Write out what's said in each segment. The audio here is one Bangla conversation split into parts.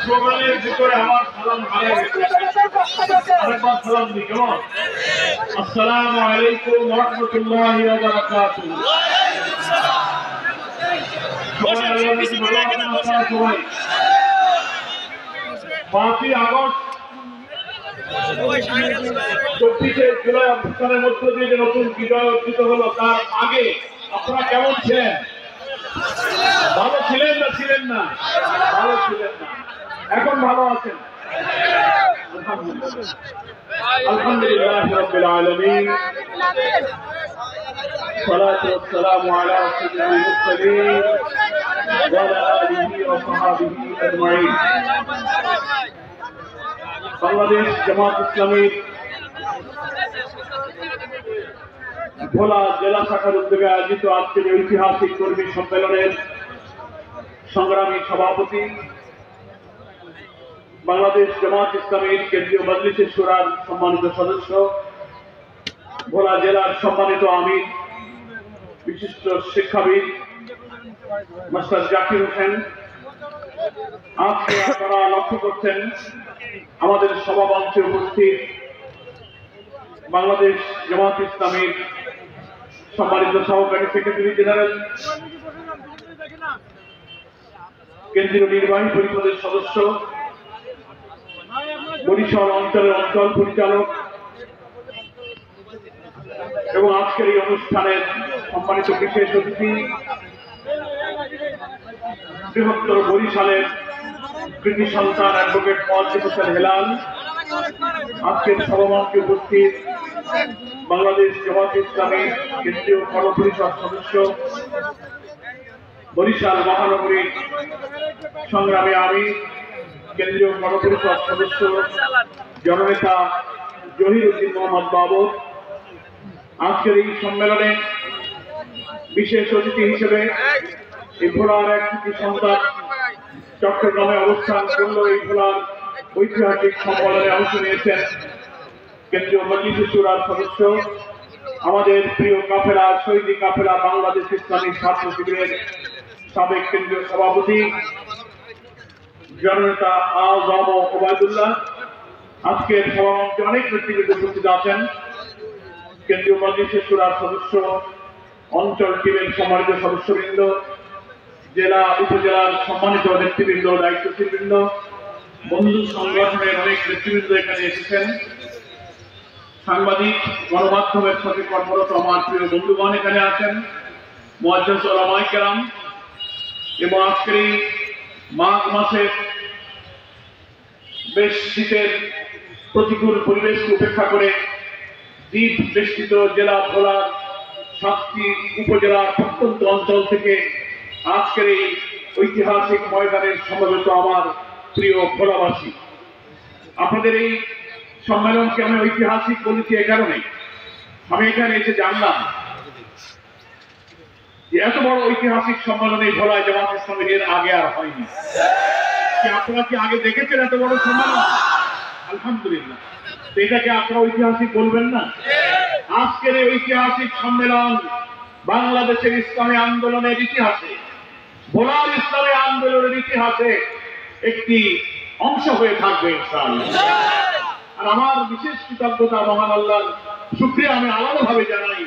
স্লোগানের ভিতরে আমার সালাম হারিয়ে গেছে। আরেকবার সালাম দিই, কেমন? আসসালামু আলাইকুম ওয়া রাহমাতুল্লাহি ওয়া বারাকাতুহু। সবাই 5ই আগস্ট 24শে জুলাই অভ্যুত্থানের মধ্য দিয়ে যে নতুন বিজয় অর্জিত হলো, তার আগে আপনারা কেমন ছিলেন? ভালো ছিলেন না ছিলেন না? ভালো ছিলেন না, এখন ভালো আছেন? আলহামদুলিল্লাহ রাব্বিল আলামিন, সালাতু ওয়াসসালামু আলা সাইয়্যিদিল মুরসালিন ওয়া আলা আলিহি ওয়া সাহবিহি আজমাইন। বাংলাদেশ জামাত ইসলামীর ভোলা জেলা শাখার উদ্যোগে আয়োজিত আজকের ঐতিহাসিক কর্মী সম্মেলনের সংগ্রামী সভাপতি, বাংলাদেশ জামাত ইসলামীর কেন্দ্রীয় মজলিসে শুরার সম্মানিত সদস্য, ভোলা জেলার সম্মানিত আমির, বিশিষ্ট শিক্ষাবিদ মাস্টার জাকির হোসেন, আজকে আপনারা লক্ষ্য করছেন আমাদের সভামঞ্চে উপস্থিত বাংলাদেশ জামাত ইসলামীর সম্মানিত সহকারী সেক্রেটারি জেনারেল, কেন্দ্রীয় নির্বাহী পরিষদের সদস্য, বরিশাল অঞ্চলের অঞ্চল পরিচালক এবং আজকের এই অনুষ্ঠানের সম্মানিত বিশেষ অতিথি, বৃহত্তর বরিশালের কৃতি সন্তান অ্যাডভোকেট মোয়াজ্জেম হোসেন হেলাল, আজকের সভামঞ্চে উপস্থিত বাংলাদেশ জামাত ইসলামী কেন্দ্রীয় কর্মপরিষদ সদস্য, বরিশাল মহানগরীর সংগ্রামী আমির, কেন্দ্রীয় কর্মপরিষদ সদস্য জননেতা জহিরুদ্দিন মোহাম্মদ বাবর, আজকের এই সম্মেলনে বিশেষ অতিথি হিসেবে এই ভোলার এক কৃতি সন্তান চট্টগ্রামে অবস্থান করল এই ভোলার ঐতিহাসিক সম্মেলনে অংশ নিয়েছেন কেন্দ্রীয় মজলিসে শুরার সদস্য, আমাদের প্রিয় কাফেলা শহীদি কাফেলা বাংলাদেশ ইসলামী ছাত্র শিবিরের সাবেক কেন্দ্রীয় সভাপতি জননেতা আজম ওবায়দুল্লাহ, আজকের সভামঞ্চে অনেক নেতৃবৃন্দ উপস্থিত আছেন, কেন্দ্রীয় মজলিসে শুরার সদস্য, অঞ্চল টিমের সম্মানিত সদস্যবৃন্দ, জেলা উপজেলার সম্মানিত নেতৃবৃন্দ, দায়িত্বশীলবৃন্দ, বন্ধু সংগঠনের অনেক নেতৃবৃন্দ এখানে এসেছেন, সাংবাদিক, গণমাধ্যমের সাথে কর্মরত আমার প্রিয় বন্ধুগণ এখানে আছেন, মুআজ্জাজ উলামায়ে কেরাম, এবং আজকের এই মাঘ মাসের বেশ শীতের প্রতিকূল পরিবেশকে উপেক্ষা করে দ্বীপ বেষ্টিত জেলা ভোলার 7টি উপজেলার প্রত্যন্ত অঞ্চল থেকে আজকের এই ঐতিহাসিক ময়দানের সমবেত আমার প্রিয় ভোলাবাসী, আপনাদের এই সম্মেলনকে আমি ঐতিহাসিক বলেছি এ কারণে, আমি এখানে এসে জানলাম যে এত বড় ঐতিহাসিক সম্মেলনে ভোলায় জামাত ইসলামীর এর আগে আর হয়নি। আপনারা কি আগে দেখেছেন এত বড় সম্মেলন? আলহামদুলিল্লাহ। এটাকে আপনারা ঐতিহাসিক বলবেন না? আজকের এই ঐতিহাসিক সম্মেলন বাংলাদেশের ইসলামী আন্দোলনের ইতিহাসে, ভোলার ইসলামী আন্দোলনের ইতিহাসে একটি অংশ হয়ে থাকবে ইনশাআল্লাহ। আর আমার বিশেষ কৃতজ্ঞতা মহান আল্লাহর শুকরিয়া আমি আলাদাভাবে জানাই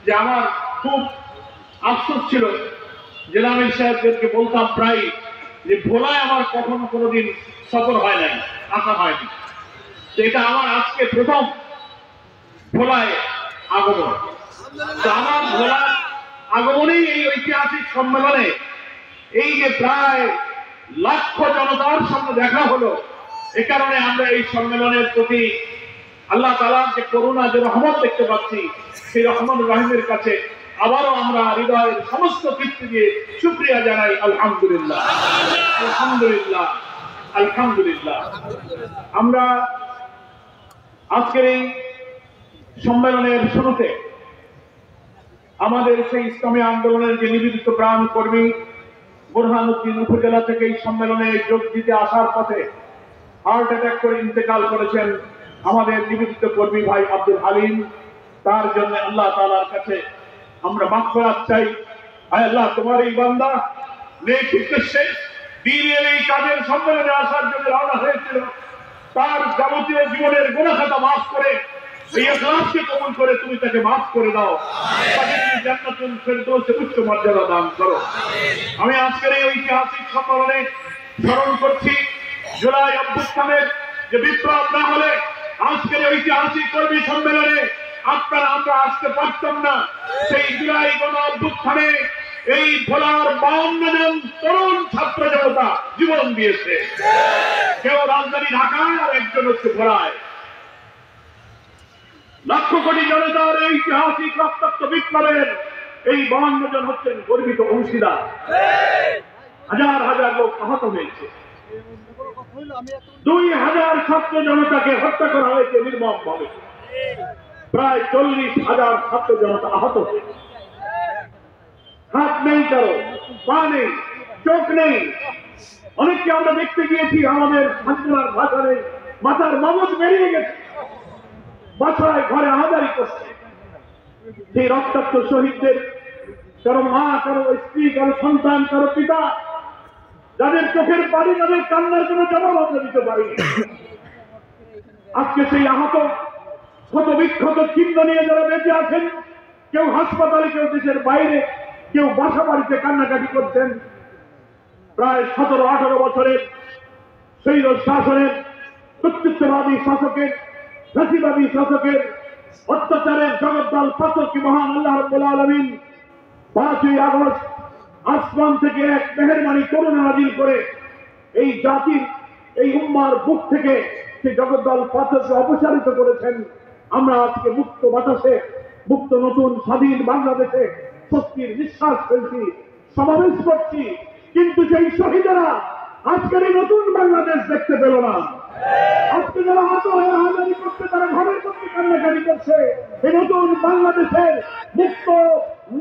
যে আমার খুব আফসোস ছিল, জেলা আমির সাহেবদেরকে বলতাম প্রায় যে ভোলায় আমার কখনো কোনোদিন সফর হয় নাই, আসা হয়নি, এটা আমার আজকে প্রথম ভোলায় আগমন। তো আমার ভোলার আগমনেই এই ঐতিহাসিক সম্মেলনে এই যে প্রায় লাখ জনতার সামনে দেখা হলো, এ কারণে আমরা এই সম্মেলনের প্রতি আল্লাহ তাআলার যে করুণা, যে রহমত দেখতে পাচ্ছি, সেই রহমান রহিমের কাছে আবারও আমরা হৃদয়ের সমস্ত তৃপ্তি দিয়ে শুকরিয়া জানাই। আলহামদুলিল্লাহ, আলহামদুলিল্লাহ, আলহামদুলিল্লাহ। আমরা আজকের এই সম্মেলনের শুরুতে আমাদের সেই ইসলামী আন্দোলনের যে নিবেদিত প্রাণ কর্মী বুরহানুদ্দিন উপজেলা থেকে এই সম্মেলনে যোগ দিতে আসার পথে হার্ট অ্যাটাক করে ইন্তেকাল করেছেন আমাদের নিবেদিত কর্মী ভাই আব্দুল হালিম, তার জন্য আল্লাহ তাআলার কাছে আমরা মাগফিরাত চাই। আয় আল্লাহ, তোমার এই বান্দা নেক উদ্দেশ্যে দ্বীনের এই কাজের সম্মেলনে আসার জন্য রওনা হয়েছিল, তার যাবতীয় জীবনের গুনাহ খাতা মাফ করে এই ইখলাসকে কবুল করে তুমি তাকে মাফ করে দাও, তাকে তুমি জান্নাতুল ফেরদৌসে উচ্চ মর্যাদা দান করো। আমি আজকের এই ঐতিহাসিক সম্মেলনে স্মরণ করছি জুলাই অভ্যুত্থানের যে বিপ্লব না হলে আজকের ঐতিহাসিক কর্মী সম্মেলনে আপনারা আমরা আসতে পারতাম না। সেই জুলাই গণ অভ্যুত্থানে এই ভোলার 52 জন তরুণ ছাত্র জনতা জীবন দিয়েছে। কেউ রাজধানী ঢাকায় আর একজন হচ্ছে ভোলায়। লক্ষ কোটি জনতার এই ঐতিহাসিক রক্তাক্ত বিপ্লবের এই 52 জন হচ্ছেন গর্বিত অংশীদার। হাজার হাজার লোক আহত হয়েছে, 2000 ছাত্র জনতাকে হত্যা করা হয়েছে নির্মমভাবে, প্রায় 40,000 ছাত্র জনতা আহত হয়েছে। হাত নেই কারো, পা নেই, চোখ নেই। অনেককে আমরা দেখতে গিয়েছি, আমাদের সান্ত্বনার ভাষা নেই, মাথার মগজ বেরিয়ে গেছে, বাসায় ঘরে আহাজারি করছে। সেই রক্তাক্ত শহীদদের কারো মা, কারো স্ত্রী, কারো সন্তান, কারো পিতা, যাদের চোখের পানি, যাদের কান্নার কোনো জবাব আমরা দিতে পারি। আজকে সেই আহত ক্ষত বিক্ষত চিহ্ন নিয়ে যারা বেঁচে আছেন, কেউ হাসপাতালে, কেউ দেশের বাইরে, কেউ বাসা বাড়িতে কান্নাকাটি করছেন। প্রায় 17-18 বছরের সেই শাসনের, কর্তৃত্ববাদী শাসকের, ফাঁসিবাদী শাসকের অত্যাচারের জগদ্দল পাথরকে মহান আল্লাহ রাব্বুল আলামিন 5ই আগস্ট আসমান থেকে এক মেহেরবানি করুণা নাযিল করে এই জাতির, এই উম্মার বুক থেকে সেই জগদ্দল পাথরকে অপসারিত করেছেন। আমরা আজকে মুক্ত বাতাসে, মুক্ত নতুন স্বাধীন বাংলাদেশে স্বস্তির নিঃশ্বাস ফেলছি, সমাবেশ করছি। কিন্তু সেই শহীদেরা আজকের এই নতুন বাংলাদেশ দেখতে পেল না। আজকে যারা আহত হয়ে হাজারি করছে, তারা ঘরের মধ্যে কান্নাকাটি করছে। এই নতুন বাংলাদেশের মুক্ত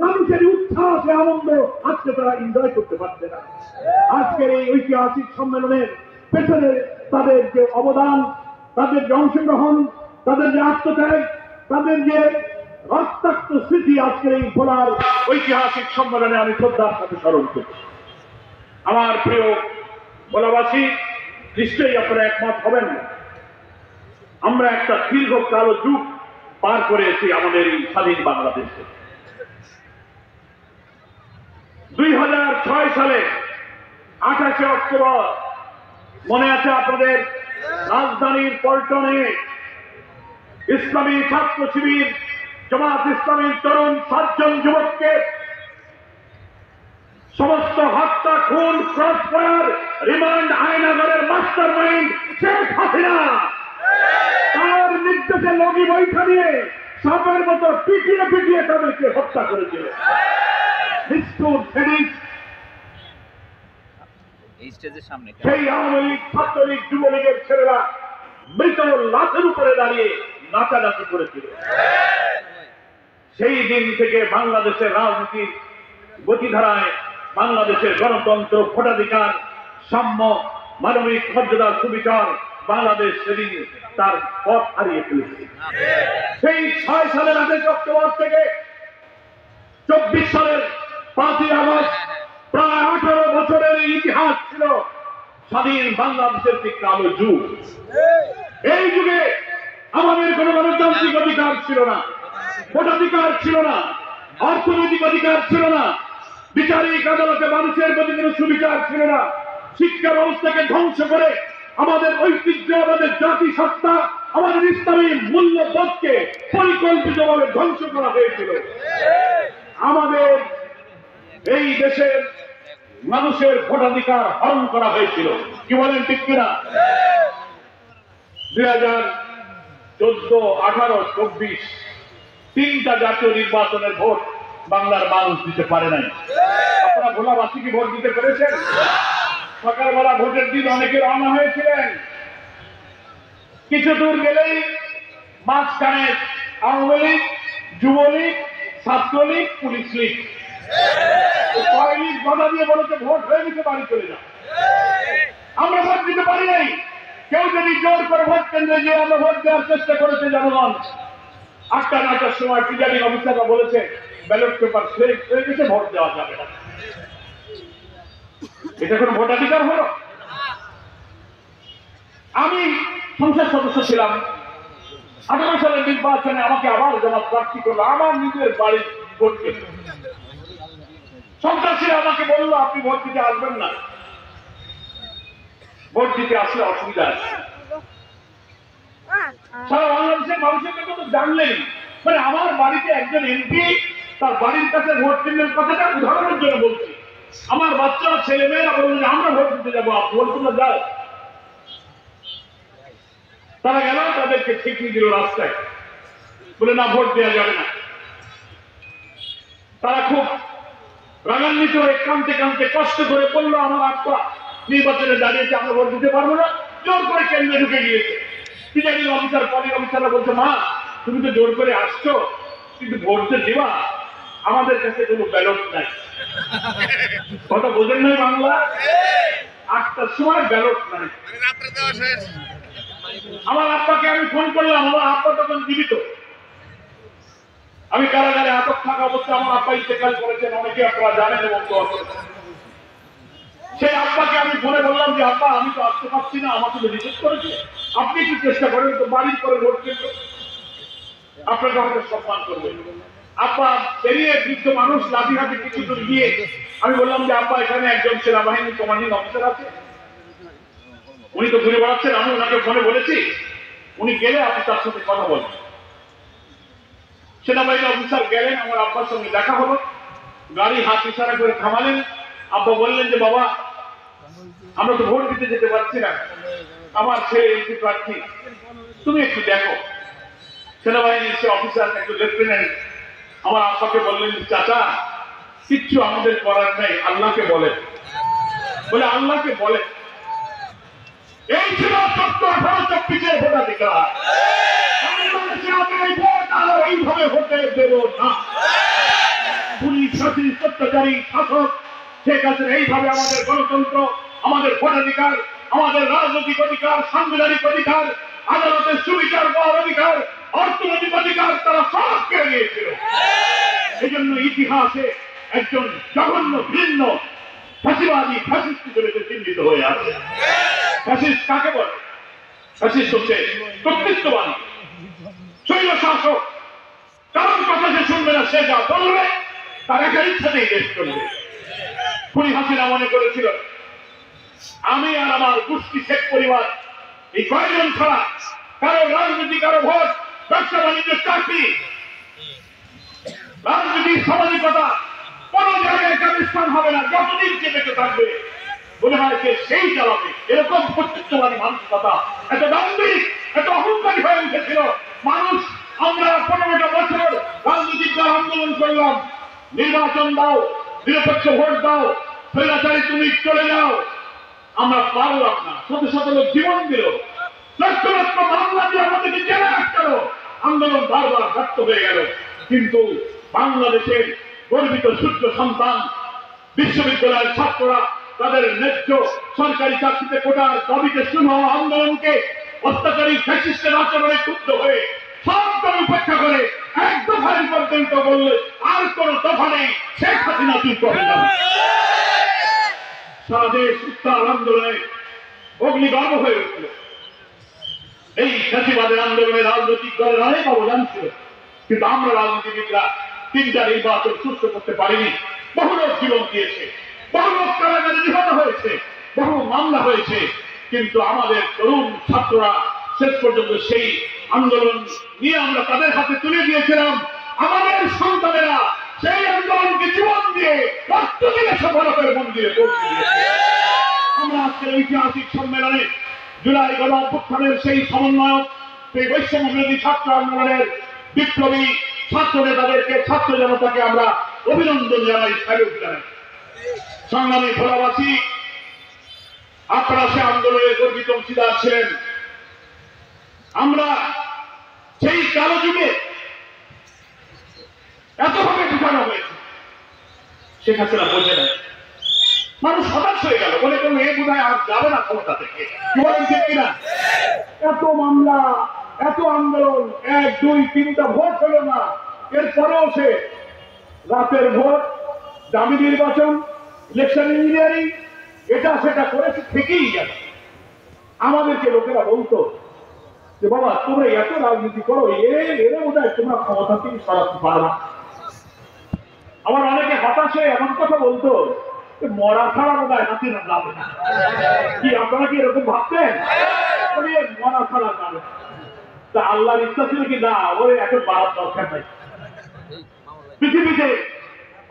মানুষের উচ্ছ্বাসে আনন্দ আজকে তারা এনজয় করতে পারছে না। আজকের এই ঐতিহাসিক সম্মেলনের পেছনে তাদের যে অবদান, তাদের যে অংশগ্রহণ, তাদের যে আত্মত্যাগ, তাদের যে রক্তাক্ত স্মৃতি আজকের এই ভোলার ঐতিহাসিক সম্মেলনে আমি শ্রদ্ধার সাথে স্মরণ করছি। আমার প্রিয় ভোলাবাসী, নিশ্চয়ই আপনারা একমত হবেন না, আমরা একটা দীর্ঘ কালো যুগ পার করেছি আমাদের এই স্বাধীন বাংলাদেশে। 2006 সালে 28শে অক্টোবর মনে আছে আপনাদের, রাজধানীর পল্টনে ইসলামী ছাত্র শিবির, জামাত ইসলামীর তরুণ 7 জন যুবককে সমস্ত হত্যা, খুন, ক্রসফায়ার, রিমান্ড, আয়নাগরের মাস্টার মাইন্ড শেখ হাসিনা তার নির্দেশে লগি বৈঠা নিয়ে সাপের মতো পিটিয়ে পিটিয়ে তাদেরকে হত্যা করেছিল। সেই আওয়ামী লীগ, ছাত্রলীগ, যুবলীগের ছেলেরা মৃত লাশের উপরে দাঁড়িয়ে নাচানাচি করেছিল। সেই দিন থেকে বাংলাদেশের রাজনীতির গতিধারায় বাংলাদেশের গণতন্ত্র, ভোটাধিকার, সাম্য, মানবিক মর্যাদার সুবিচার বাংলাদেশ সেদিন তার পথ হারিয়ে ফেলেছে। সেই 6 সালের 28 অক্টোবর থেকে 24 সালের 5ই আগস্ট প্রায় 18 বছরের ইতিহাস ছিল স্বাধীন বাংলাদেশের একটি কালো যুগ। এই যুগে আমাদের কোনো গণতান্ত্রিক অধিকার ছিল না, ভোটাধিকার ছিল না, অর্থনৈতিক অধিকার ছিল না, বিচারিক আদালতে মানুষের প্রতি কোনো সুবিচার ছিল না। শিক্ষা ব্যবস্থাকে ধ্বংস করে আমাদের ঐতিহ্য, আমাদের জাতিসত্তা, আমাদের ইসলামী মূল্যবোধকে পরিকল্পিতভাবে ধ্বংস করা হয়েছিল। আমাদের এই দেশের মানুষের ভোটাধিকার হরণ করা হয়েছিল। কি বলেন ঠিক কিনা? 2014, 18, 24 তিনটা জাতীয় নির্বাচনের ভোট বাংলার মানুষ দিতে পারে নাই। আপনারা ভোলাবাসী কি ভোট দিতে পেরেছেন? সকালবেলা ভোটের দিন অনেকে রওনা হয়েছিলেন, কিছু দূর গেলেই মাঝখানে আওয়ামী লীগ, যুবলীগ, ছাত্রলীগ, পুলিশ লীগ, লীগ বাধা দিয়ে বলেছে ভোট হয়ে গেছে, বাড়ি চলে যাও। আমরা ভোট দিতে পারি নাই। কেউ যদি জোর করে ভোট কেন্দ্রে গিয়ে আমরা ভোট দেওয়ার চেষ্টা করেছে জনগণ, 8টা 9টার সময় প্রিজাইডিং অফিসাররা বলেছে ব্যালট পেপার হয়ে গেছে, ভোট দেওয়া যাবে না। এটা কোনো ভোটাধিকার হলো? আমি সংসদ সদস্য ছিলাম, 18 সালের নির্বাচনে আমাকে আবার জামাত প্রার্থী করলো, আমার নিজের বাড়ির ভোট কেন্দ্র। সন্ত্রাসীরা আমাকে বললো আপনি ভোট দিতে আসবেন না, ভোট দিতে আসলে অসুবিধা আছে। সারা বাংলাদেশের মানুষের কথা তো জানলেন, মানে আমার বাড়িতে একজন এমপি তার বাড়ির কাছে ভোট কেন্দ্রের কথাটা উদাহরণের জন্য বলছি। আমার বাচ্চারা ছেলে মেয়েরা বললো যে আমরা ভোট দিতে যাবো, ভোট তোমরা যাও। তারা গেল, তাদেরকে ঠিকই দিল রাস্তায়, বলে না ভোট দেওয়া যাবে না। তারা খুব রাগান্বিত হয়ে কাঁদতে কাঁদতে কষ্ট করে বললো আমার আব্বা নির্বাচনে দাঁড়িয়েছে, আমরা ভোট দিতে পারবো না, জোর করে কেন্দ্রে ঢুকে গিয়েছে। প্রিজাইডিং অফিসার পলিং অফিসাররা বলছে মা তুমি তো জোর করে আসছো, কিন্তু ভোট যে দিবা, আমাদের কাছে কোনো ব্যালট নাই। কথা বোঝেন নাই বাংলা? 8টার সময় ব্যালট নাই। আমার আব্বাকে আমি ফোন করলাম, আমার আব্বা তখন জীবিত, আমি কারাগারে আটক থাকা অবস্থায় আমার আব্বা ইন্তেকাল করেছেন, অনেকে আপনারা জানেন এবং সেই আব্বাকে আমি ফোনে বললাম যে আব্বা আমি তো আসতে পারছি না, আমাকে তো রিজেক্ট করেছে, আপনি একটু চেষ্টা করেন তো, বাড়ির করে ভোট কেন্দ্র, আপনাকে আমাকে সম্মান করবেন। আব্বা বেরিয়ে বৃদ্ধ মানুষ লাঠি হাতে কিছু দূর গিয়ে আমি বললাম যে আব্বা এখানে একজন সেনাবাহিনী কমান্ডিং অফিসার আছে, উনি তো ঘুরে বেড়াচ্ছেন, আমি ওনাকে ফোনে বলেছি উনি গেলে আপনি তার সাথে কথা বলবেন। সেনাবাহিনী অফিসার গেলেন, আমার আব্বার সঙ্গে দেখা হলো, গাড়ি হাত ইশারা করে থামালেন। আব্বা বললেন যে বাবা আমরা তো ভোট দিতে যেতে পারছি না, আমার ছেলে এমপি প্রার্থী, তুমি একটু দেখো। সেনাবাহিনীর সে অফিসার একটু লেফটেন্যান্ট আমার আব্বাকে বললেন চাচা কিচ্ছু আমাদের করার নেই, আল্লাহকে বলে, বলে আল্লাহকে বলে। এই ছিল 1824 ভোটাধিকার। এইভাবে হতে দেব না। পুলিশ শাসিত অত্যাচারী শাসক শেখ হাসিনা এইভাবে আমাদের গণতন্ত্র, আমাদের ভোটাধিকার, আমাদের রাজনৈতিক অধিকার, সাংবিধানিক অধিকার, আদালতের সুবিচার পাওয়ার অধিকার, অর্থনৈতিক অধিকার তারা সব কেড়ে নিয়েছিল। এই জন্য ইতিহাসে একজন জঘন্য ভিন্ন ফাঁসিবাদী ফ্যাসিস্ট হিসেবে চিহ্নিত হয়ে আছে। ফ্যাসিস্ট কাকে বলে? ফ্যাসিস্ট হচ্ছে কর্তৃত্ববাদী শৈল শাসক, কারণ কথা সে শুনবে না, সে যা বলবে তার একটা ইচ্ছাতেই দেশ চলবে। খুনি হাসিনা মনে করেছিল আমি আর আমার গোষ্ঠী শেখ পরিবার এই কয়েকজন ছাড়া কারো রাজনীতি, কারো ভোট, ব্যবসা বাণিজ্য, চাকরি, রাজনীতি, সামাজিকতা কোন জায়গায় কারো স্থান হবে না যতদিন সে বেঁচে থাকবে। মনে হয় যে সেই চালাবে, এরকম কর্তৃত্ববাদী মানসিকতা এত দাম্ভিক, এত অহংকারী হয়ে উঠেছিল মানুষ। আমরা 15টা বছর রাজনৈতিক দল আন্দোলন করলাম, নির্বাচন দাও, নিরপেক্ষ ভোট দাও, স্বৈরাচারী তুমি চলে যাও, আমরা পারলাম না। শত শত লোক জীবন দিল, লক্ষ লক্ষ মামলা দিয়ে আমাদেরকে জেলে আটকালো, আন্দোলন বারবার ব্যর্থ হয়ে গেল। কিন্তু বাংলাদেশের গর্বিত সূর্য সন্তান বিশ্ববিদ্যালয়ের ছাত্ররা তাদের ন্যায্য সরকারি চাকরিতে কোটার দাবিতে শুরু হওয়া আন্দোলনকে অত্যাচারী ফ্যাসিস্টের আচরণে ক্ষুব্ধ হয়ে সবটা উপেক্ষা করে এক দফায় পর্যন্ত বললে আর কোন দফা নেই, শেখ হাসিনা চুপ করে যাবে। সারা দেশ উত্তাল আন্দোলনে অগ্নিগর্ভ হয়ে উঠল। এই ফ্যাসিবাদের আন্দোলনে রাজনৈতিক দলের অনেক অবদান ছিল, কিন্তু আমরা রাজনীতিবিদরা 3টা নির্বাচন সুস্থ করতে পারিনি। বহু লোক জীবন দিয়েছে, বহু লোক কারাগারে নিহত হয়েছে, বহু মামলা হয়েছে, কিন্তু আমাদের তরুণ ছাত্ররা শেষ পর্যন্ত সেই আন্দোলন নিয়ে আমরা তাদের হাতে তুলে দিয়েছিলাম। আমাদের সন্তানেরা সেই আন্দোলনকে জীবন দিয়ে রক্ত দিয়ে সফলতার মন্দিরে পৌঁছে দিয়েছে। আমরা আজকের ঐতিহাসিক সম্মেলনে জুলাই গণ অভ্যুত্থানের সেই সমন্বয়ক, সেই বৈষম্য বিরোধী ছাত্র আন্দোলনের বিপ্লবী ছাত্র নেতাদেরকে, ছাত্র জনতাকে আমরা অভিনন্দন জানাই, স্যালুট জানাই। সংগ্রামী ভোলাবাসী, আপনারা সে আন্দোলনের গর্বিত অংশীদার ছিলেন। আমরা সেই কালো যুগে এতভাবে ঢুকানো হয়েছে, শেখ হাসিনা বোঝে না, মানুষ হতাশ হয়ে গেল, বলে কেউ এ বোধহয় আর যাবে না ক্ষমতা থেকে, কি বলেন ঠিক কিনা? এত মামলা, এত আন্দোলন, 1, 2, 3টা ভোট হলো না, এরপরেও সে রাতের ভোট, দামি নির্বাচন, ইলেকশন ইঞ্জিনিয়ারিং, এটা সেটা করেছে, থেকেই গেল। আমাদেরকে লোকেরা বলতো যে বাবা তোমরা এত রাজনীতি করো, এরে বোধ হয় তোমরা ক্ষমতা থেকে সরাতে পারবা। আমার অনেকে হতাশ হয়ে এমন কথা বলতো, মরা ছাড়া বোধ হয় হাতে না যাবে না। কি আপনারা কি এরকম ভাবতেন? মরা ছাড়া যাবে না। তা আল্লাহর ইচ্ছা ছিল কি না, ওরে এখন বাড়ার দরকার নাই। পৃথিবীতে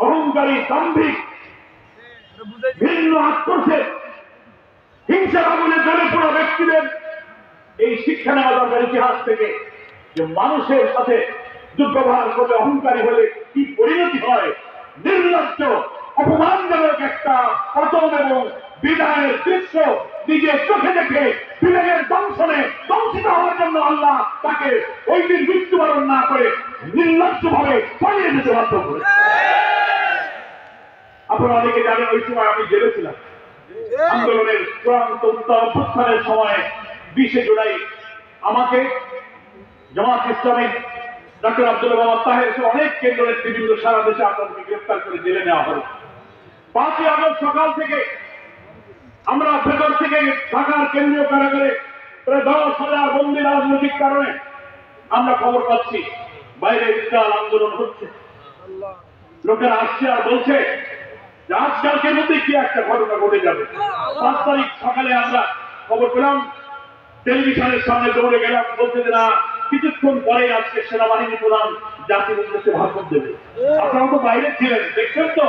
অহংকারী, দাম্ভিক, ভিন্ন আত্মসের, হিংসার আগুনে জ্বলে পড়া ব্যক্তিদের এই শিক্ষা নেওয়া দরকার ইতিহাস থেকে, যে মানুষের সাথে দুর্ব্যবহার করলে, অহংকারী হলে কি পরিণতি হয়। নির্লজ্জ, অপমানজনক একটা পতন এবং বিদায়ের দৃশ্য নিজের চোখে দেখে বিবেকের দংশনে দংশিত হওয়ার জন্য আল্লাহ তাকে ওই দিন মৃত্যুবরণ না করে নির্লজ্জ ভাবে পালিয়ে যেতে বাধ্য করে। আপনারা অনেকে জানেন, ওই সময় আমি জেলে ছিলাম। আন্দোলনের চূড়ান্ত উত্তর অভ্যুত্থানের সময় 20শে জুলাই আমাকে জামাত ইসলামী ডক্টর আব্দুল ওয়াহাব তাহের অনেক কেন্দ্র নেতৃবৃন্দ সারা দেশে আপনাদেরকে গ্রেফতার করে জেলে নেওয়া হয়। 5ই আগস্ট সকাল থেকে আমরা ভেতর থেকে ঢাকার কেন্দ্রীয় কারাগারে প্রায় 10,000 বন্দী রাজনৈতিক কারণে আমরা খবর পাচ্ছি বাইরে বিশাল আন্দোলন হচ্ছে। লোকেরা আসছে আর বলছে যে আজকালকের মধ্যে কি একটা ঘটনা ঘটে যাবে। 5 তারিখ সকালে আমরা খবর পেলাম, টেলিভিশনের সামনে দৌড়ে গেলাম, বলছে যে না কিছুক্ষণ পরে আজকে সেনাবাহিনী প্রধান জাতির উদ্দেশ্যে ভাষণ দেবে। আপনারা তো বাইরে ছিলেন, দেখছেন তো?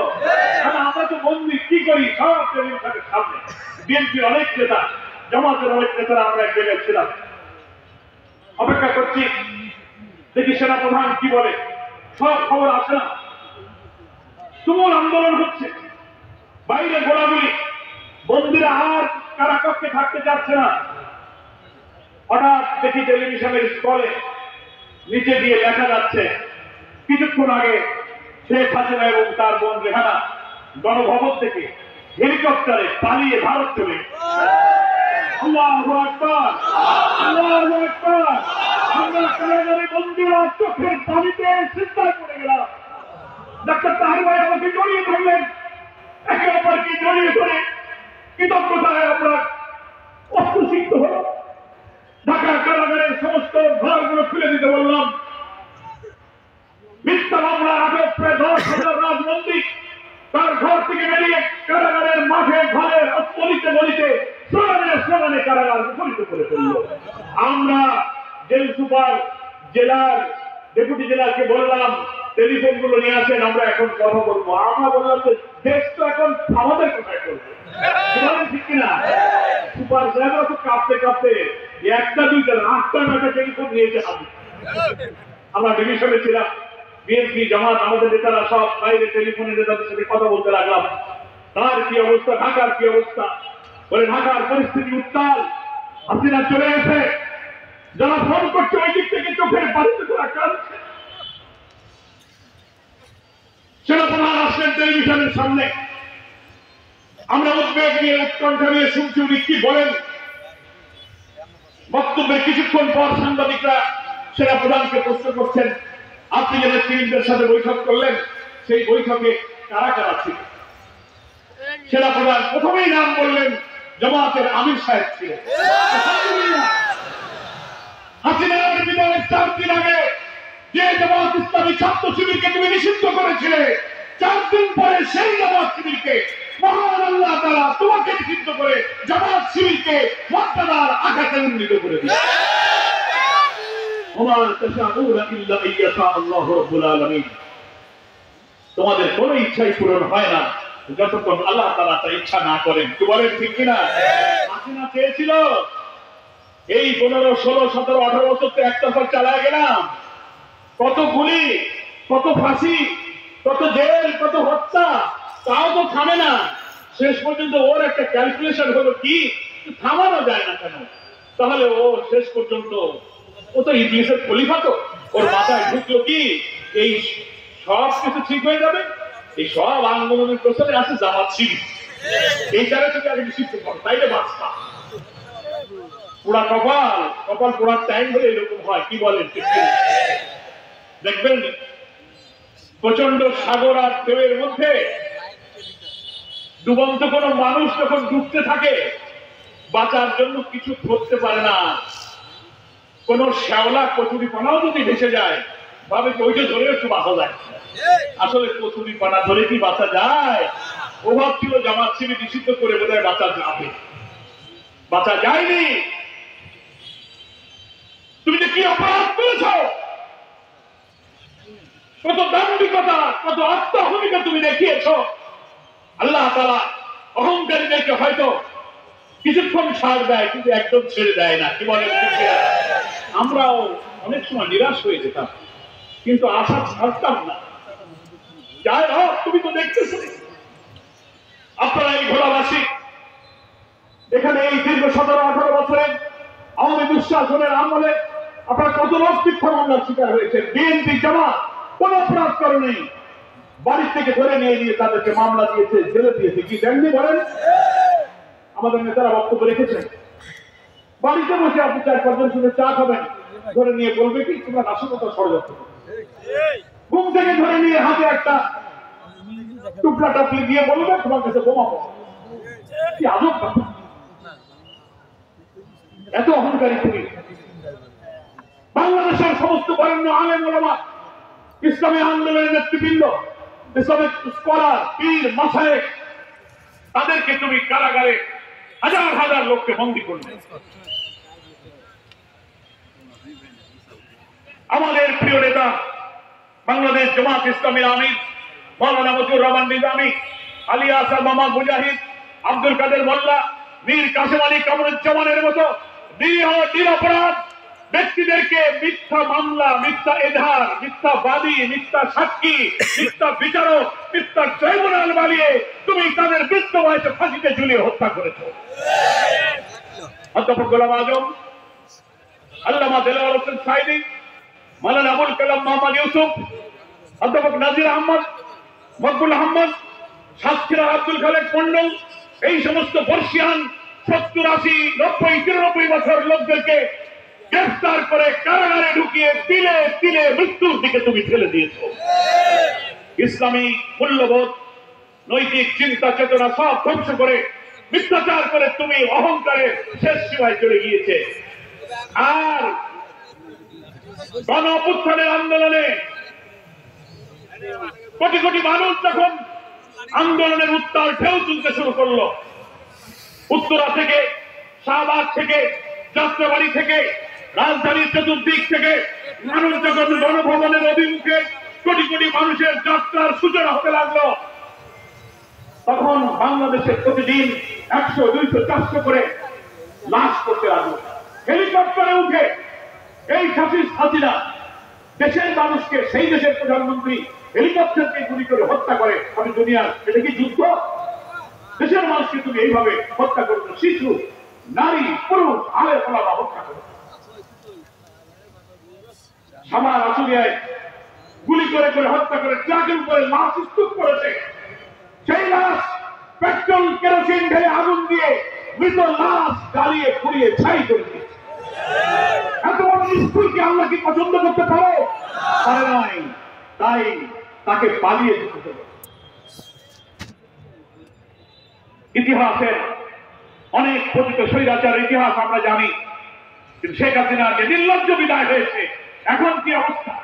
আমরা তো বন্দী, কি করি? সব টেলিভিশনের সামনে বিএনপির অনেক নেতা, জামাতের অনেক নেতারা আমরা এক জায়গায় ছিলাম, অপেক্ষা করছি দেখি সেনা প্রধান কি বলে। সব খবর আসে না, তুমুল আন্দোলন হচ্ছে, বাইরে গোলাগুলি, বন্দীরা আর কারাকক্ষে থাকতে যাচ্ছে না। হঠাৎ দেখি টেলিভিশনের স্ক্রলে নিচে দিয়ে দেখা যাচ্ছে কিছুক্ষণ আগে শেখ হাসিনা এবং তার বোন রেহানা গণভবন থেকে হেলিকপ্টারে পালিয়ে ভারত চলে। আল্লাহু আকবার, আল্লাহু আকবার। আমরা কারাগারে বন্দীরা চোখের পানিতে চিন্তায় পড়ে গেলাম। ডাক্তার তাহের ভাই আমাকে জড়িয়ে ধরলেন, একে অপরকে জড়িয়ে ধরে কৃতজ্ঞতায় আমরা অস্ত্রসিদ্ধ হল। ঢাকা কারাগারের সমস্ত ঘরগুলো খুলে দিতে বললাম। মিথ্যা মামলার আটক প্রায় 10,000 রাজবন্দী তার ঘর থেকে বেরিয়ে কারাগারের মাঠে, ঘরের গলিতে গলিতে স্লোগানে কারাগার মুখরিত করে ফেলল। আমরা জেল সুপার, জেলার ডেপুটি জেলারকে বললাম টেলিফোন গুলো নিয়ে আসেন, আমরা এখন কথা বলবো। আমরা বললাম যে দেশ তো এখন আমাদের কোথায় করবে, ঠিক কিনা? সুপার সাহেবরা তো কাঁপতে কাঁপতে 1টা 2টা 8টা 9টা টেলিফোন নিয়েছে হাতে। আমরা ডিভিশনে ছিলাম, বিএনপি জামাত আমাদের নেতারা সব বাইরে টেলিফোনে নেতাদের সাথে কথা বলতে লাগলাম। তার কি অবস্থা, ঢাকার কি অবস্থা? বলে ঢাকার পরিস্থিতি উত্তাল, হাসিনা চলে এসে যারা ফোন করছে ওই দিক থেকে চোখের পানিতে তারা কাঁদছে। সেনাপ্রধান আসলেন টেলিভিশনের সামনে, আমরা উদ্বেগ নিয়ে উৎকণ্ঠা নিয়ে শুনছি উনি কি বলেন। বক্তব্যের কিছুক্ষণ পর সাংবাদিকরা সেনাপ্রধানকে প্রশ্ন করছেন, আপনি যে নেতৃবৃন্দের সাথে বৈঠক করলেন সেই বৈঠকে কারা কারা ছিল? সেনাপ্রধান প্রথমেই নাম বললেন জামাতের আমির সাহেব ছিলেন। হাসিনার বিদায়ের 4 দিন আগে যে জামাত ইসলামী ছাত্র শিবিরকে তুমি নিষিদ্ধ করেছিলে, 4 দিন পরে সেই জামাত শিবিরকে মহান আল্লাহ তাআলা তোমাকে নিষিদ্ধ করে জামাত শিবিরকে মর্যাদার আঘাতে উন্নীত করে দিয়েছে। তোমাদের কোন ইচ্ছাই পূরণ হয় না যতক্ষণ আল্লাহ তাআলা তা ইচ্ছা না করেন। কি বলেন, ঠিক কিনা? হাসিনা চেয়েছিল এই 15, 16, 17, 18 বছর তো একটা পর চালায় গেলাম, কত গুলি, কত ফাঁসি, কত জেল, কত হত্যা, তাও তো থামে না। শেষ পর্যন্ত ওর একটা ক্যালকুলেশন হলো কি থামানো যায় না কেন? তাহলে ও শেষ পর্যন্ত, ও তো ইংলিশের খলিফা, তো ওর মাথায় ঢুকলো কি এই সব কিছু ঠিক হয়ে যাবে, এই সব আন্দোলনের পেছনে আছে জামাত শিবির, এই জায়গায় তুমি আগে নিষিদ্ধ করো, তাইলে বাঁচতা। পোড়া কপাল, কপাল পোড়ার টাইম হলে এরকম হয়, কি বলেন? দেখবেন প্রচন্ড সাগর আর ঢেউয়ের মধ্যে ডুবন্ত কোন মানুষ যখন ডুবতে থাকে বাঁচার জন্য কিছু করতে পারে না। কোন শ্যাওলা কচুরি পানাও যদি ভেসে যায় ভাবে ওইটা ধরে একটু বাঁচা যায়। আসলে কচুরি পানা ধরে কি বাঁচা যায়? অভাব ছিল, জামাত শিবির নিষিদ্ধ করে বোধহয় বাঁচা যাবে, বাঁচা যায়নি। তুমি যে কি অপরাধ করেছ, কত দাম্ভিকতা, কত আত্মহমিকা তুমি দেখিয়েছ। আল্লাহ তাআলা অহংকারীদেরকে হয়তো কিছুক্ষণ ছাড় দেয়, কিন্তু একদম ছেড়ে দেয় না, কি বলে? আমরাও অনেক সময় নিরাশ হয়ে যেতাম, কিন্তু আশা ছাড়তাম না। যাই হোক, তুমি তো দেখতেছ আপনারা এই ভোলাবাসী এখানে এই দীর্ঘ 17-18 বছরে আওয়ামী দুঃশাসনের আমলে আপনারা কত লোক মিথ্যা মামলার শিকার হয়েছে। বিএনপি জামাত কোন অপরাধ করেনি, বাড়ির থেকে ধরে নিয়ে তাদেরকে মামলা দিয়েছে, জেলে দিয়েছে। কি দেননি বলেন? আমাদের নেতারা বক্তব্য রেখেছেন। বাড়িতে বসে আপনি 4-5 জন শুনে চা খাবেন, ধরে নিয়ে বলবে কি তোমরা নাশকতা ষড়যন্ত্র। ঘুম থেকে ধরে নিয়ে হাতে একটা টুকরা টাপলি দিয়ে বলবে তোমার কাছে বোমা পাবো। কি আজব কথা! এত অহংকারী তুমি। বাংলাদেশের সমস্ত বরেণ্য আলেম ওলামা, ইসলামী আন্দোলনের নেতৃবৃন্দ, ইসলামিক স্কলার, পীর, মাশায়েখ, তাদেরকে তুমি কারাগারে হাজার হাজার লোককে বন্দী করবে। আমাদের প্রিয় নেতা বাংলাদেশ জামাত ইসলামীর আমির মাওলানা মতিউর রহমান নিজামী, আলী আসাদ মোহাম্মদ মুজাহিদ, আব্দুল কাদের মোল্লা, মীর কাসেম আলী কামরুজ্জামানের মতো নিরীহ নিরপরাধ ব্যক্তিদেরকে মিথ্যা মামলা, মিথ্যা এজাহার, মিথ্যাবাদী, মিথ্যা সাক্ষী, মিথ্যা বিচারক, মিথ্যা ট্রাইব্যুনাল বানিয়ে তুমি তাদের বৃদ্ধ বয়সে ফাঁসিতে ঝুলিয়ে হত্যা করেছ। অধ্যাপক গোলাম আজম, আল্লামা দেলোয়ার হোসেন সাইদি, মাওলানা আবুল কালাম মোহাম্মদ ইউসুফ, অধ্যাপক নাজির আহমদ, মকবুল আহমদ, সাতক্ষীরা আব্দুল খালেক মন্ডল, এই সমস্ত বর্ষিয়ান 70, 80, 90, 93 বছর লোকদেরকে গ্রেফতার করে কারাগারে ঢুকিয়ে তিলে তিলে মৃত্যুর দিকে তুমি ঠেলে দিয়েছ। ইসলামী মূল্যবোধ, নৈতিক চিন্তা চেতনা সব ধ্বংস করে মিথ্যাচার করে তুমি অহংকারের শেষ সীমায় চলে গিয়েছে। আর গণ অভ্যুত্থানের আন্দোলনে কোটি কোটি মানুষ যখন আন্দোলনের উত্তাল ঢেউ তুলতে শুরু করলো, উত্তরা থেকে, শাহবাগ থেকে, যাত্রাবাড়ি থেকে, রাজধানীর চতুর্দিক থেকে মানুষ যখন গণভবনের অভিমুখে কোটি কোটি মানুষের যাত্রার সূচনা হতে লাগলো, তখন বাংলাদেশে প্রতিদিন 100, 200, 400 করে লাশ করতে লাগলো। হেলিকপ্টারে উঠে এই ফ্যাসিস্ট হাসিনা দেশের মানুষকে, সেই দেশের প্রধানমন্ত্রী হেলিকপ্টারকে গুলি করে হত্যা করে। আমি দুনিয়ার, এটা কি যুদ্ধ? দেশের মানুষকে তুমি এইভাবে হত্যা করছো, শিশু, নারী, পুরুষ, আলেম ওলামা হত্যা করছো। সামার আশুলিয়ায় গুলি করে করে হত্যা করে ট্রাকের উপরে লাশ স্তূপ করেছে। সেই লাশ পেট্রোল কেরোসিন ঢেলে আগুন দিয়ে মৃত লাশ জ্বালিয়ে পুড়িয়ে ছাই করে দিয়েছে। এত বড় নিষ্ঠুরকে আল্লাহ কি পছন্দ করতে পারে? পারে নাই। তাই তাকে পালিয়ে যেতে হবে। ইতিহাসের অনেক পতিত স্বৈরাচারের ইতিহাস আমরা জানি, কিন্তু শেখ হাসিনার যে নির্লজ্জ বিদায় হয়েছে, এখন কি অবস্থা?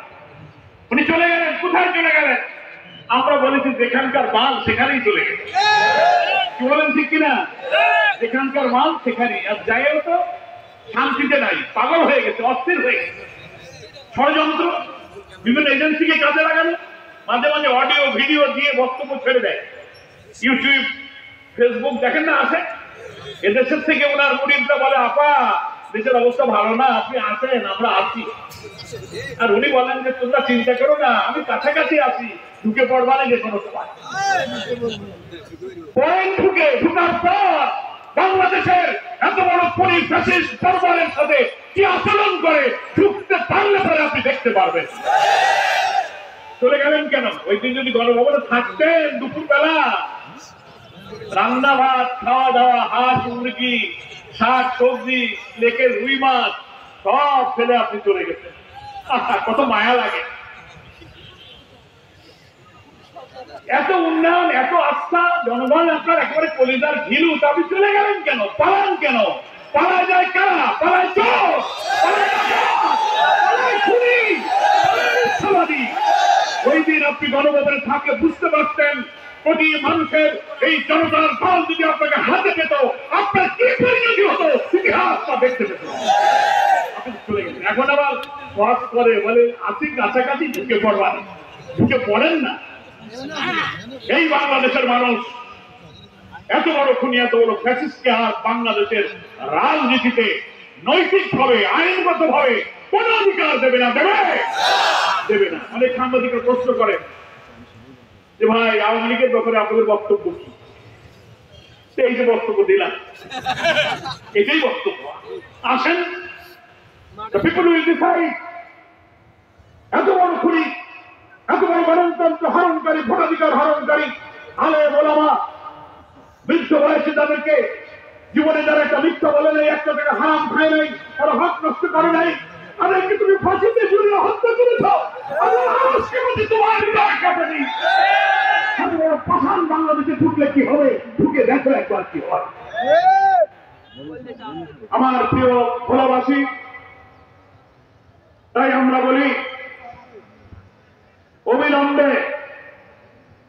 উনি চলে গেলেন, কোথায় চলে গেলেন? আমরা বলেছি যেখানকার মাল সেখানেই চলে গেছে। কি বলেন ঠিক কিনা? যেখানকার মাল সেখানেই। আর যাইও তো শান্তিতে নাই, পাগল হয়ে গেছে, অস্থির হয়ে গেছে। ষড়যন্ত্র, বিভিন্ন এজেন্সিকে কাজে লাগানো, মাঝে মাঝে অডিও ভিডিও দিয়ে বক্তব্য ছেড়ে দেয়। ইউটিউব, ফেসবুক দেখেন না, আসে এদেশের থেকে ওনার মুরিদরা বলে, আপা দেশের অবস্থা ভালো না, আপনি আসেন, আমরা আসি। আর উনি বলেন যে তোমরা চিন্তা করো না, আমি কাছাকাছি আছি, ঢুকে পড়বা না যে কোনো সময়। পয়েন্ট ঢুকার পর বাংলাদেশের এত বড় পরিফ্যাসিস্ট দরবারের সাথে কি আচরণ করে ঢুকতে পারলে পরে আপনি দেখতে পারবেন। চলে গেলেন কেন? ওই দিন যদি গণভবনে থাকতেন, দুপুর বেলা রান্না ভাত, খাওয়া দাওয়া, হাঁস মুরগি শাক সবজি লেকের রুই মাছ সব ফেলে আপনি চলে গেছেন। কত মায়া লাগে। এত উন্নয়ন, এত আস্থা, জনগণ আপনার একেবারে কলিজার ঘিলু, আপনি চলে গেলেন কেন? পালান কেন? পালা যায় কারা? পালায় চোর, পালায় খুনি, ওই দিন আপনি গণভবনে থাকলে বুঝতে পারতেন কোটি মানুষের এই জনতার দল যদি আপনাকে হাতে পেত, আপনার কি পরিণতি হতো ইতিহাসটা দেখতে পেত। আপনি চলে গেছেন। এখন আবার ওয়াজ করে বলে আসি কাছাকাছি ঢুকে পড়বার, ঢুকে পড়েন না। এই বাংলাদেশের মানুষ এত বড় খুনি, এত বড় ফ্যাসিস্টকে আর বাংলাদেশের রাজনীতিতে নৈতিক ভাবে, আইনগত ভাবে কোন অধিকার দেবে না, দেবে না। অনেক সাংবাদিকরা প্রশ্ন করে যে ভাই আওয়ামী লীগের ব্যাপারে আপনাদের বক্তব্য কি? এই যে বক্তব্য দিলাম, এটাই বক্তব্য। আসেন, পিপল উইল ডিসাইড। এত বড় খুনি, এত বড় গণতন্ত্র হরণকারী, ভোটাধিকার হরণকারী আলেম ওলামা, বৃদ্ধ বয়সে তাদেরকে জীবনে যারা একটা মিথ্যা বলে নেই, একটা টাকা হারাম খায় নাই, তারা হক নষ্ট করে নাই, তাদেরকে তুমি ফাঁসিতে ঝুলিয়ে হত্যা করেছ। তোমার কাটেনি। পাঠান বাংলাদেশে ঢুকলে কি হবে? ঢুকে দেখো একবার কি হয়। আমার প্রিয় ভোলাবাসী, তাই আমরা বলি অবিলম্বে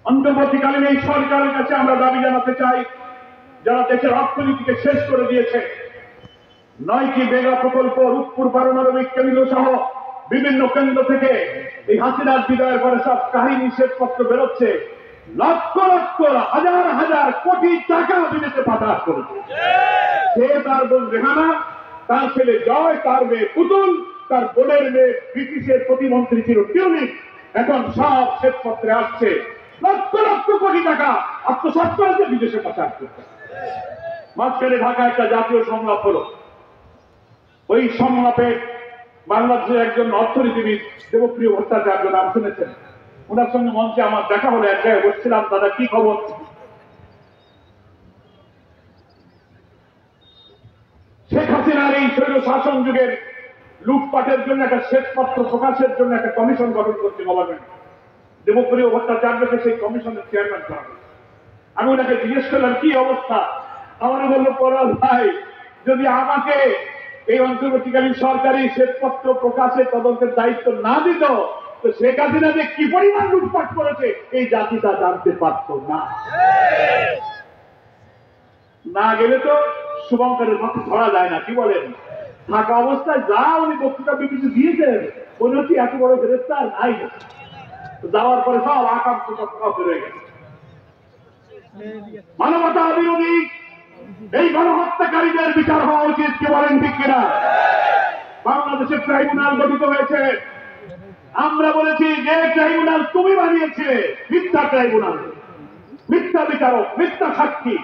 অন্তর্বর্তীকালীন এই সরকারের কাছে আমরা দাবি জানাতে চাই, যারা দেশের অর্থনীতিকে শেষ করে দিয়েছে, নয়টি মেগা প্রকল্প, রূপপুর পারমাণবিক কেন্দ্র সহ বিভিন্ন কেন্দ্র থেকে এই হাসিনার বিদায়ের পরে সব কাহিনী শ্বেতপত্র বেরোচ্ছে, লক্ষ লক্ষ হাজার হাজার কোটি টাকা বিদেশে পাচার করেছে। সে তার বোন রেহানা, তার ছেলে জয়, তার মেয়ে পুতুল, তার বোনের মেয়ে ব্রিটিশের প্রতিমন্ত্রী ছিল টিউলিপ, এখন সব শ্বেতপত্রে আসছে লক্ষ লক্ষ কোটি টাকা আত্মসাৎ করেছে, বিদেশে পাচার করছে। মাঝখানে ঢাকা একটা জাতীয় সংলাপ হলো। ওই সংলাপে বাংলাদেশের একজন অর্থনীতিবিদ দেবপ্রিয় ভট্টাচার্য, নাম শুনেছেন, ওনার সঙ্গে মঞ্চে আমার দেখা হলো। এক জায়গায় বসছিলাম, দাদা কি খবর? শেখ হাসিনার এই শৈল শাসন যুগের লুটপাটের জন্য একটা শ্বেতপত্র প্রকাশের জন্য একটা কমিশন গঠন করছে গভর্নমেন্ট। দেবপ্রিয় ভট্টাচার্যকে সেই কমিশনের চেয়ারম্যান করা হয়েছে। আমি ওনাকে জিজ্ঞেস করলাম কি অবস্থা? আমার বললো, পরাল ভাই, যদি আমাকে এই অন্তর্বর্তীকালীন সরকারি শ্বেতপত্র প্রকাশের তদন্তের দায়িত্ব না দিত, তো শেখ হাসিনা যে কি পরিমাণ লুটপাট করেছে এই জাতিটা জানতে পারত না। না গেলে তো শুভঙ্করের পক্ষে ধরা যায় না, কি বলেন? থাকা অবস্থায় যা উনি বক্তৃতা বিবৃতি দিয়েছেন, মনে হচ্ছে এত বড় গ্রেফতার নাই, যাওয়ার পরে সব আকাঙ্ক্ষা হয়ে গেছে। মানবতা বিরোধী এই গণহত্যাকারীদের বিচার হওয়া উচিত, কি বলেন ঠিক কিনা? বাংলাদেশের ট্রাইব্যুনাল গঠিত হয়েছে। আমরা বলেছি যে ট্রাইব্যুনাল তুমি বানিয়েছিলে মিথ্যা ট্রাইব্যুনাল, মিথ্যা বিচারক, মিথ্যা সাক্ষী,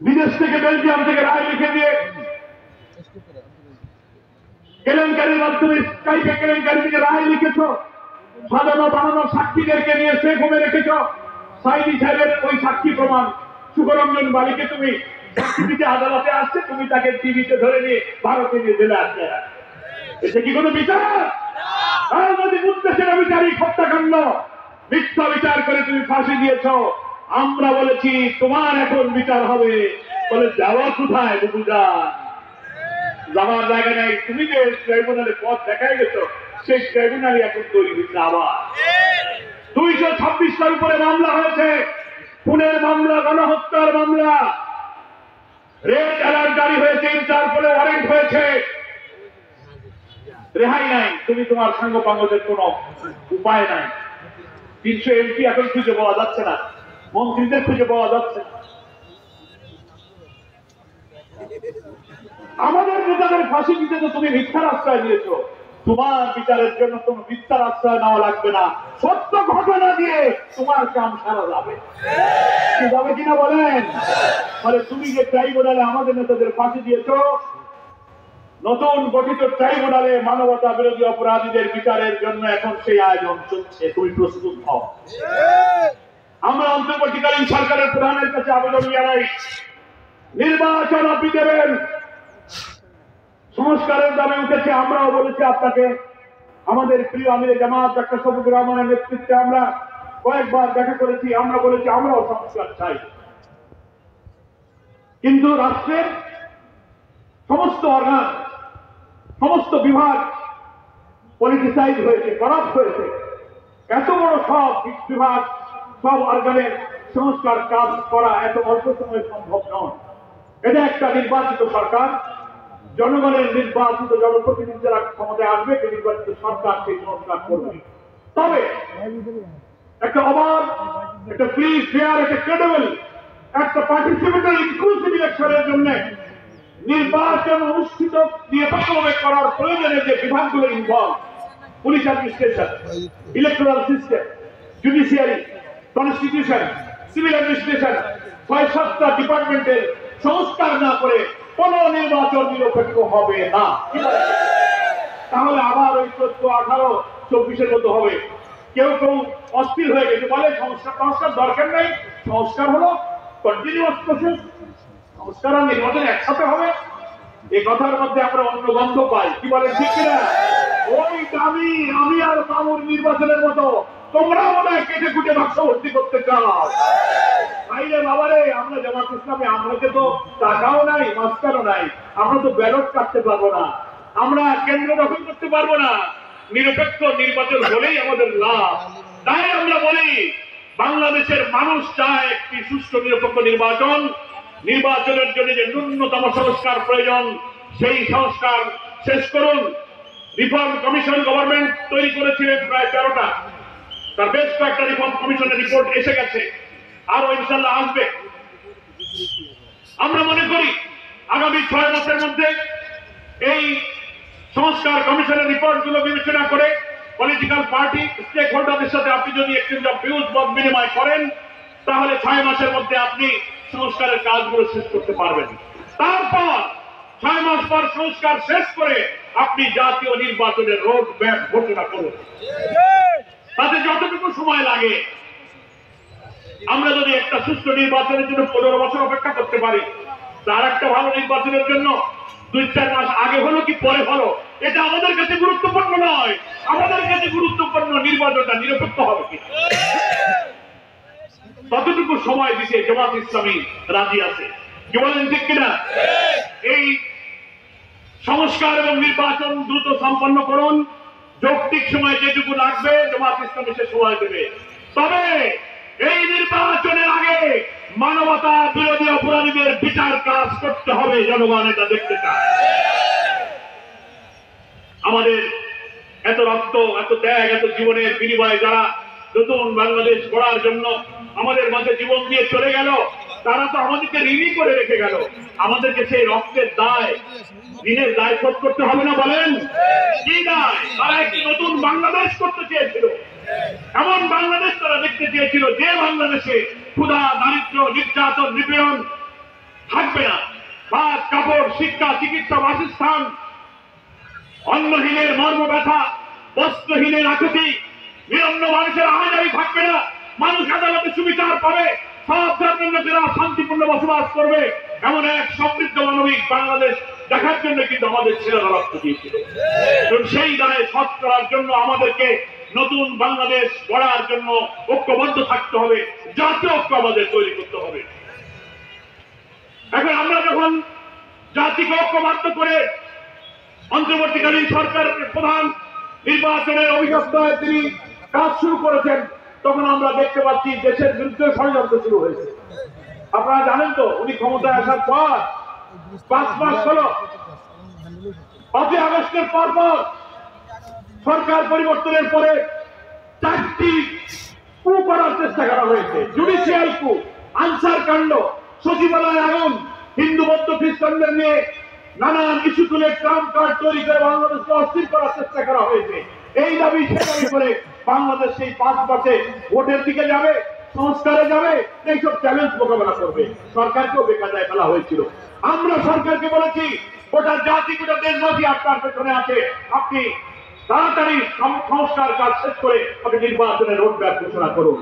বিদেশ থেকে বেলজিয়াম থেকে রায় লিখে দিয়ে কেলেঙ্কারির মাধ্যমে স্কাইপে কেলেঙ্কারি থেকে রায় লিখেছ, সাজানো বানানো সাক্ষীদেরকে নিয়ে সেফ হোমে রেখেছ। সাইদি সাহেবের ওই সাক্ষী প্রমাণ সুখরঞ্জন বালিকে তুমি সাক্ষী দিতে আদালতে আসছে, তুমি তাকে টিভিতে ধরে নিয়ে ভারতে নিয়ে জেলে আসছে। এটা কি কোনো বিচার? রাজনৈতিক উদ্দেশ্যের বিচারিক হত্যাকাণ্ড, মিথ্যা বিচার করে তুমি ফাঁসি দিয়েছ। আমরা বলেছি তোমার এখন বিচার হবে। বলে যাওয়া কোথায় বুবুজান? যাওয়ার জায়গা নেই। তুমি যে ট্রাইব্যুনালে পথ দেখাই গেছো, সেই ট্রাইব্যুনালই এখন তৈরি হয়েছে। আবার 226টার উপরে মামলা হয়েছে, খুনের মামলা, গণহত্যার মামলা, রেড অ্যালার্ট জারি হয়েছে, তারপরে ওয়ারেন্ট হয়েছে, রেহাই নাই। তুমি তোমার সাঙ্গপাঙ্গদের কোন উপায় নাই। 300 এমপি এখন খুঁজে পাওয়া যাচ্ছে না, মন্ত্রীদের খুঁজে পাওয়া যাচ্ছে না। আমাদের নেতাদের ফাঁসি দিতে তো তুমি মিথ্যার আশ্রয় দিয়েছো। তোমার বিচারের জন্য কোন মিথ্যার আশ্রয় নেওয়া লাগবে না, সত্য ঘটনা দিয়ে তোমার কাম সারা যাবে। যাবে কিনা বলেন? ফলে তুমি যে ট্রাইব্যুনালে আমাদের নেতাদের ফাঁসি দিয়েছো, নতুন গঠিত ট্রাইব্যুনালে মানবতা বিরোধী অপরাধীদের বিচারের জন্য এখন সেই আয়োজন চলছে। তুমি প্রস্তুত হও। আমরা অন্তর্বর্তীকালীন সরকারের প্রধানের কাছে আবেদন জানাই, নির্বাচন আপনি দেবেন। সংস্কারের দামে উঠেছে, আমরাও বলেছি আপনাকে। আমাদের প্রিয় আমিরে জামাত ডক্টর শফিকুর রহমানের নেতৃত্বে আমরা কয়েকবার দেখা করেছি, আমরা বলেছি আমরাও সংস্কার চাই। কিন্তু রাষ্ট্রের সমস্ত অর্গান, সমস্ত বিভাগ পলিটিসাইজ হয়েছে, করাপ্ট হয়েছে। এত বড় সব বিভাগ, সব অর্গানের সংস্কার কাজ করা এত অল্প সময়ে সম্ভব নয়। এটা একটা নির্বাচিত সরকার, জনগণের নির্বাচিত জনপ্রতিনিধি যারা ক্ষমতায় আসবে, সেই নির্বাচিত সরকার সেই সংস্কার করবে। তবে একটা অবাধ, একটা ফ্রি, ফেয়ার, একটা ক্রেডিবল, একটা পার্টিসিপেটরি ইনক্লুসিভ ইলেকশনের জন্য নির্বাচন অনুষ্ঠিত নিরপেক্ষভাবে করার প্রয়োজনে যে বিভাগগুলো involve, police administration, electoral system, judiciary, constitution, civil administration, ৬-৭টা ডিপার্টমেন্টের সংস্কার না করে কোন নির্বাচন নিরপেক্ষ হবে না। তাহলে আবার ওই ১৪, ১৮, ২৪-এর মতো হবে। কেউ কেউ অস্থির হয়ে গেছে, বলে সংস্কার দরকার নেই, সংস্কার হলো কন্টিনিউয়াস প্রসেস, সংস্কার আর নির্বাচন একসাথে হবে। এই কথার মধ্যে আমরা অন্য গন্ধ পাই। কি বলেন, ঠিক কিনা? ওই দামি আমি আর মামুর নির্বাচনের মতো তোমরা মনে হয় কেটে কুটে বাক্স ভর্তি করতে চাও। ভাইরে বাবারে, আমরা জামাত ইসলামে আমরা তো টাকাও নাই, মাস্টারও নাই, আমরা তো ব্যালট কাটতে পারবো না, আমরা কেন্দ্র দখল করতে পারবো না। নিরপেক্ষ নির্বাচন হলেই আমাদের লাভ। তাই আমরা বলি, বাংলাদেশের মানুষ চায় একটি সুষ্ঠু নিরপেক্ষ নির্বাচন। নির্বাচনের জন্য যে ন্যূনতম সংস্কার প্রয়োজন, সেই সংস্কার শেষ করুন। রিফর্ম কমিশন গভর্নমেন্ট তৈরি করেছিলেন প্রায় ১৩টা, তার বেশ কয়েকটা রিফর্ম কমিশনের রিপোর্ট এসে গেছে, আরো ইনশাল্লাহ আসবে। আমরা মনে করি আগামী ৬ মাসের মধ্যে এই সংস্কার কমিশনের রিপোর্ট গুলো বিবেচনা করে পলিটিক্যাল পার্টি, স্টেক হোল্ডারদের সাথে আপনি যদি এক্সচেঞ্জ অফ ভিউজ, মত বিনিময় করেন, তাহলে ৬ মাসের মধ্যে আপনি সংস্কারের কাজগুলো শেষ করতে পারবেন। তারপর ৬ মাস পর সংস্কার শেষ করে আপনি জাতীয় নির্বাচনের রোড ম্যাপ ঘোষণা করুন। তাতে যতটুকু সময় লাগে, আমরা যদি একটা সুষ্ঠু নির্বাচনের জন্য ১৫ বছর অপেক্ষা করতে পারি, তার একটা ভালো নির্বাচনের জন্য ২-৪ মাস আগে হলো কি পরে হলো, এটা আমাদের কাছে গুরুত্বপূর্ণ নয়। আমাদের কাছে গুরুত্বপূর্ণ নির্বাচনটা নিরপেক্ষ হবে কি, ততটুকু সময় দিতে জামাত ইসলামী রাজি আছে। কি বলেন, ঠিক কিনা? এই সংস্কার এবং নির্বাচন দ্রুত সম্পন্ন করুন। যৌক্তিক সময় যেটুকু লাগবে জামাত ইসলামী সে সময় দেবে। তবে এই নির্বাচনের আগে মানবতা বিরোধী অপরাধীদের বিচার কাজ করতে হবে। জনগণ এটা দেখতে চায়। আমাদের এত রক্ত, এত ত্যাগ, এত জীবনের বিনিময়ে যারা নতুন বাংলাদেশ গড়ার জন্য আমাদের মাঝে জীবন দিয়ে চলে গেল, তারা তো আমাদেরকে ঋণী করে রেখে গেল। আমাদেরকে সেই রক্তের দায়, ঋণের দায় শোধ করতে হবে না? বলেন, কি দায়? তারা একটি নতুন বাংলাদেশ করতে চেয়েছিল, এমন বাংলাদেশ তারা দেখতে চেয়েছিল যে বাংলাদেশে ক্ষুধা, দারিদ্র, নির্যাতন, নিপীড়ন থাকবে না। ভাত, কাপড়, শিক্ষা, চিকিৎসা, বাসস্থান, অন্নহীনের মর্ম ব্যথা, বস্ত্রহীনের আকুতি, নিরন্ন মানুষের আহাজারি থাকবে না। মানুষ আদালতে সুবিচার পাবে, সব ধর্মের লোকেরা শান্তিপূর্ণ বসবাস করবে। এমন এক সমৃদ্ধ মানবিক বাংলাদেশ দেখার জন্য কিন্তু আমাদের ছেলেরা রক্ত দিয়েছিল। সেই দায়ে শোধ করার জন্য আমাদেরকে নতুন বাংলাদেশ গড়ার জন্য ঐক্যবদ্ধ থাকতে হবে, জাতীয় ঐক্য আমাদের তৈরি করতে হবে। এখন আমরা যখন জাতিকে ঐক্যবদ্ধ করে অন্তর্বর্তীকালীন সরকারের প্রধান নির্বাচনের অভিজ্ঞতায় তিনি কাজ শুরু করেছেন, তখন আমরা দেখতে পাচ্ছি দেশের বিরুদ্ধে ষড়যন্ত্র শুরু হয়েছে। আপনারা জানেন তো, উনি ক্ষমতায় আসার পর ৫ মাস হল, ৫ই আগস্টের পর সরকার পরিবর্তনের পরে ৪টি কু করার চেষ্টা করা হয়েছে। জুডিশিয়াল কু, আনসার কাণ্ড, সচিবালয় আগুন, হিন্দু বৌদ্ধ খ্রিস্টানদের নিয়ে নানান ইস্যু তুলে ট্রাম্প কার্ড তৈরি করে বাংলাদেশকে অস্থির করার চেষ্টা করা হয়েছে। এই দাবি সে দাবি করে বাংলাদেশ সেই ৫ মাসে ভোটের দিকে যাবে, সংস্কারে যাবে, এইসব চ্যালেঞ্জ মোকাবেলা করবে। সরকারকেও বেকায়দায় ফেলা হয়েছিল। আমরা সরকারকে বলেছি, গোটা জাতি, গোটা দেশবাসী আপনার পেছনে আছে, আপনি তাড়াতাড়ি সংস্কার কাজ শেষ করে আপনি নির্বাচনের রোডম্যাপ ঘোষণা করুন।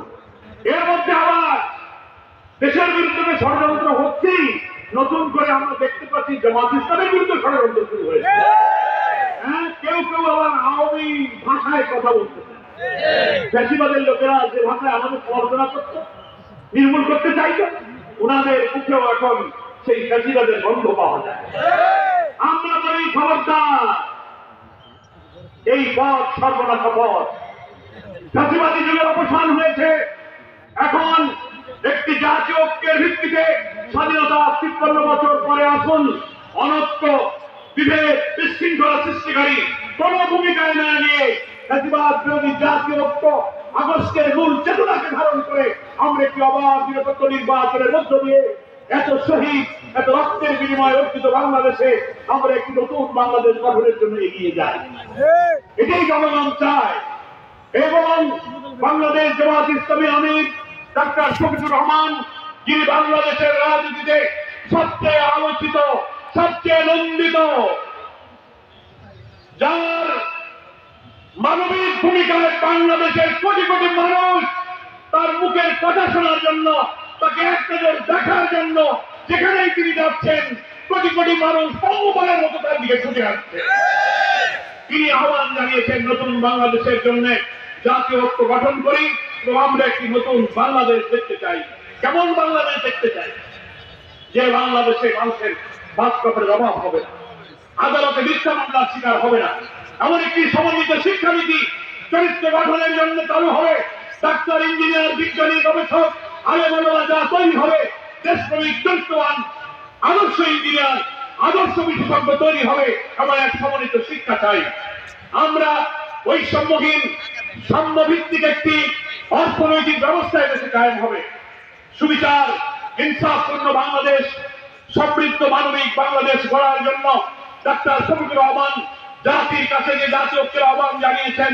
এর মধ্যে আবার দেশের বিরুদ্ধে ষড়যন্ত্র হচ্ছেই, নতুন করে আমরা দেখতে পাচ্ছি জামাত ইসলামের বিরুদ্ধে ষড়যন্ত্র শুরু হয়েছে। হ্যাঁ, কেউ কেউ আবার আওয়ামী ভাষায় কথা বলতেছে। ফ্যাসিবাদের লোকেরা যে ভাষায় আমাদের সমালোচনা করত, নির্মূল করতে চাইত, ওনাদের মুখেও এখন সেই ফ্যাসিবাদের গন্ধ পাওয়া যায়। আমরা বলি খবরদার, এই পথ সর্বনাশা পথ। ফ্যাসিবাদী যুগের অবসান হয়েছে। এখন একটি জাতীয় ঐক্যের ভিত্তিতে স্বাধীনতা ৫৩ বছর পরে আসুন অনৈক্য, বিভেদ, বিশৃঙ্খলা সৃষ্টিকারী কোন ভূমিকায় না নিয়ে ফ্যাসিবাদ বিরোধী জাতীয় ঐক্য আগস্টের মূল চেতনাকে ধারণ করে আমরা একটি অবাধ নিরপেক্ষ নির্বাচনের মধ্য দিয়ে এত শহীদ, এত রক্তের বিনিময়ে অর্জিত বাংলাদেশে আমরা একটি নতুন বাংলাদেশ গঠনের জন্য এগিয়ে যাই। এটাই জনগণ চায়। এবং বাংলাদেশ জামাত ইসলামী আমির ডাক্তার শফিকুর রহমান, যিনি বাংলাদেশের রাজনীতিতে সবচেয়ে আলোচিত, সবচেয়ে নন্দিত, যার মানবিক ভূমিকায় বাংলাদেশের কোটি কোটি মানুষ তার মুখের কথা শোনার জন্য, তাকে এক নজর দেখার জন্য যেখানেই তিনি যাচ্ছেন কোটি কোটি মানুষ পঙ্গপালের মতো তার দিকে ছুটে আসছে। তিনি আহ্বান জানিয়েছেন নতুন বাংলাদেশের জন্য জাতীয় ঐক্য গঠন করি এবং আমরা একটি নতুন বাংলাদেশ দেখতে চাই। কেমন বাংলাদেশ দেখতে চাই? যে বাংলাদেশে মানুষের বাস্তবের অভাব হবে না, আদালতে মিথ্যা মামলার শিকার হবে না, এমন একটি সমন্বিত শিক্ষানীতি চরিত্র গঠনের জন্য চালু হবে। ডাক্তার, ইঞ্জিনিয়ার, বিজ্ঞানী, গবেষক, আলেম ওলামা যা তৈরি হবে, দেশপ্রেমিক চরিত্রবান আদর্শ ইঞ্জিনিয়ার, আদর্শ বিশেষজ্ঞ তৈরি হবে, এমন এক সমন্বিত শিক্ষা চাই। আমরা বৈষম্যহীন, সাম্যভিত্তিক একটি অর্থনৈতিক ব্যবস্থায় দেশে কায়েম হবে। সুবিচার, ইনসাফপূর্ণ বাংলাদেশ, সমৃদ্ধ মানবিক বাংলাদেশ গড়ার জন্য ডাক্তার শফিকুর রহমান জাতির কাছে যে জাতীয় ঐক্যের আহ্বান জানিয়েছেন,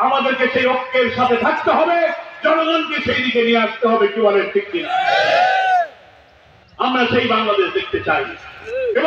আমাদেরকে সেই ঐক্যের সাথে থাকতে হবে, জনগণকে সেই দিকে নিয়ে আসতে হবে। কি বলেন, ঠিক কিনা? আমরা সেই বাংলাদেশ দেখতে চাই।